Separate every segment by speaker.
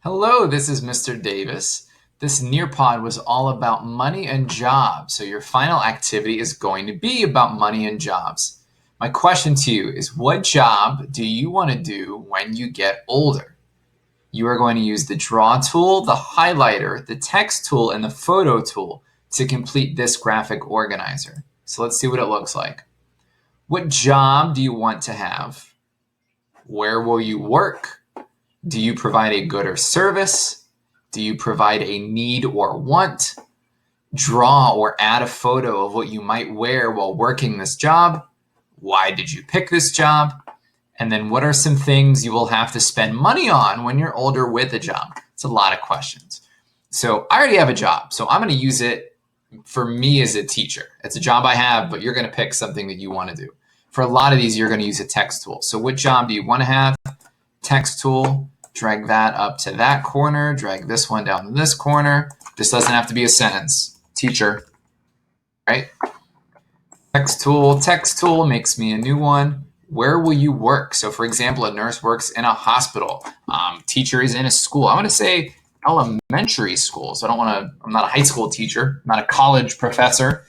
Speaker 1: Hello, this is Mr. Davis. This Nearpod was all about money and jobs, so your final activity is going to be about money and jobs. My question to you is, what job do you want to do when you get older? You are going to use the draw tool, the highlighter, the text tool, and the photo tool to complete this graphic organizer. So let's see what it looks like. What job do you want to have? Where will you work? Do you provide a good or service? Do you provide a need or want? Draw or add a photo of what you might wear while working this job. Why did you pick this job? And then what are some things you will have to spend money on when you're older with a job? It's a lot of questions. So I already have a job, so I'm going to use it for me as a teacher. It's a job I have, but you're going to pick something that you want to do. For a lot of these, you're going to use a text tool. So what job do you want to have? Text tool. Drag that up to that corner, drag this one down to this corner. This doesn't have to be a sentence. Teacher, right? Text tool makes me a new one. Where will you work? So for example, a nurse works in a hospital. Teacher is in a school. I'm gonna say elementary school. So I'm not a high school teacher, I'm not a college professor,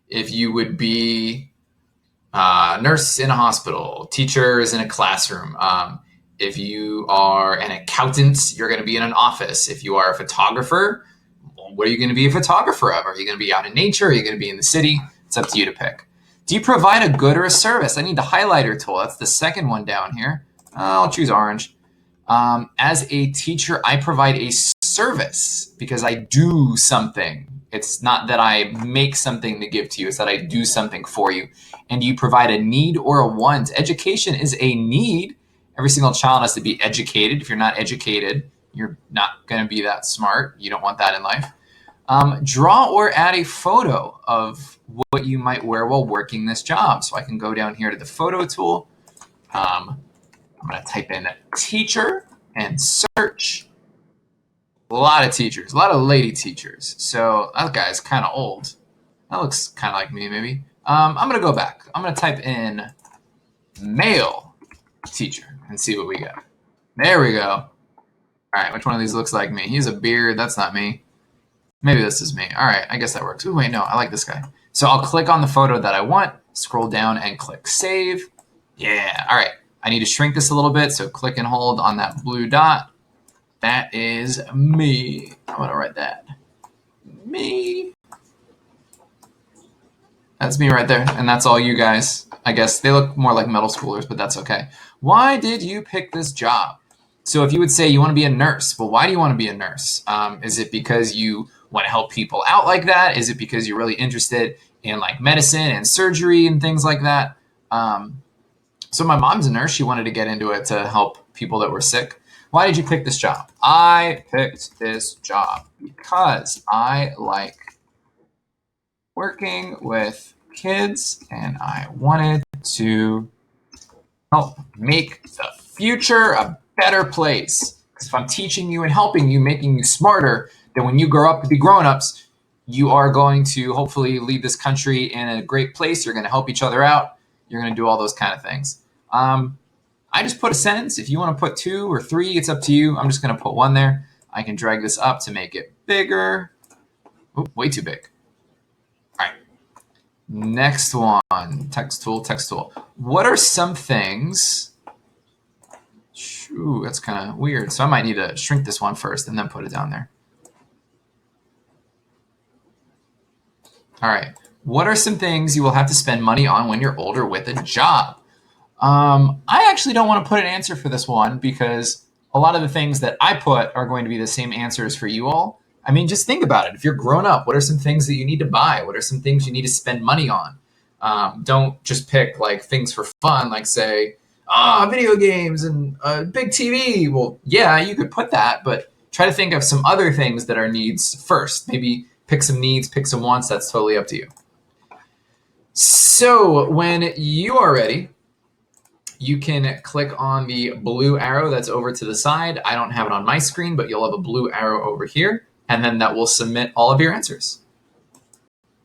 Speaker 1: if you would be nurse in a hospital, teacher is in a classroom. If you are an accountant, you're going to be in an office. If you are a photographer, what are you going to be a photographer of? Are you going to be out in nature? Are you going to be in the city? It's up to you to pick. Do you provide a good or a service? I need the highlighter tool. That's the second one down here. I'll choose orange. As a teacher, I provide a service because I do something. It's not that I make something to give to you. It's that I do something for you. And you provide a need or a want. Education is a need. Every single child has to be educated. If you're not educated, you're not going to be that smart. You don't want that in life. Draw or add a photo of what you might wear while working this job. So I can go down here to the photo tool. I'm going to type in teacher and search. A lot of teachers, a lot of lady teachers. So that guy's kind of old. That looks kind of like me, maybe. I'm going to go back. I'm going to type in male teacher and see what we got. There we go. All right, which one of these looks like me? He has a beard. That's not me. Maybe this is me. All right, I guess that works. Ooh, wait, no, I like this guy. So I'll click on the photo that I want, scroll down and click save. Yeah, all right. I need to shrink this a little bit, so click and hold on that blue dot. That is me. I'm going to write that. Me. That's me right there. And that's all you guys. I guess they look more like middle schoolers, but that's okay. Why did you pick this job? So if you would say you want to be a nurse, well, why do you want to be a nurse? Is it because you want to help people out like that? Is it because you're really interested in like medicine and surgery and things like that? So my mom's a nurse. She wanted to get into it to help people that were sick. Why did you pick this job? I picked this job because I like working with kids and I wanted to help make the future a better place. Because if I'm teaching you and helping you, making you smarter, then when you grow up to be grown-ups, you are going to hopefully leave this country in a great place. You're going to help each other out. You're going to do all those kind of things. I just put a sentence. If you want to put 2 or 3, it's up to you. I'm just going to put 1 there. I can drag this up to make it bigger. Oop, way too big. All right. Next one, text tool. What are some things? Ooh, that's kind of weird. So I might need to shrink this one first and then put it down there. All right. What are some things you will have to spend money on when you're older with a job? I actually don't want to put an answer for this one because a lot of the things that I put are going to be the same answers for you all. I mean, just think about it. If you're grown up, what are some things that you need to buy? What are some things you need to spend money on? Don't just pick like things for fun, like say, video games and a big TV. Well, yeah, you could put that, but try to think of some other things that are needs first. Maybe pick some needs, pick some wants. That's totally up to you. So when you are ready, you can click on the blue arrow that's over to the side. I don't have it on my screen, but you'll have a blue arrow over here, and then that will submit all of your answers.